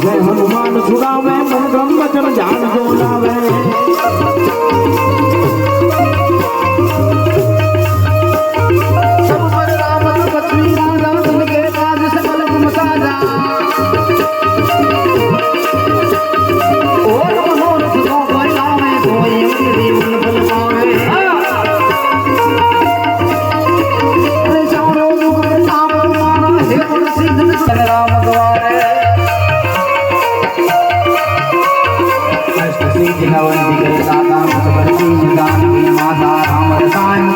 से हनुमान छुड़ावे मन क्रम वचन जान जो लावे सब पर राम पत्नी राजा सन के काज सकल तुम साजा और मनोरथ को परिणामे कोई मेरी मन बल पावे अरे चारों युग प्रताप तुम्हारा हे गुण सिद्ध राम द्वारे जिनवंती के दाता सबर की दान की माता राम रसायन